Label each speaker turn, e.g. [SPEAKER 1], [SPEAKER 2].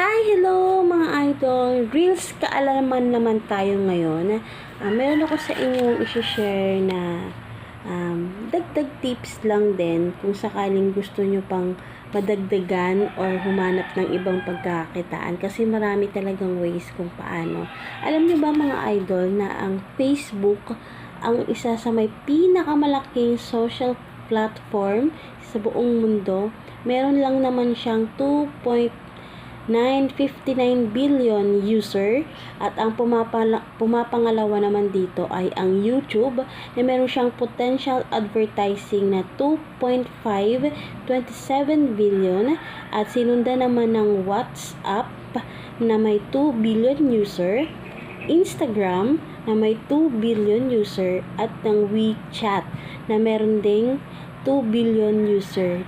[SPEAKER 1] Hi, hello mga idol! Reels kaalaman naman tayo ngayon. Meron ako sa inyong isi-share na dagdag tips lang din kung sakaling gusto nyo pang madagdagan or humanap ng ibang pagkakitaan kasi marami talagang ways kung paano. Alam nyo ba mga idol na ang Facebook ang isa sa may pinakamalaking social platform sa buong mundo? Meron lang naman siyang 2.959 billion user at ang pumapangalawa naman dito ay ang YouTube na meron siyang potential advertising na 2.527 billion at sinundan naman ng WhatsApp na may 2 billion user, Instagram na may 2 billion user at ng WeChat na meron ding 2 billion user.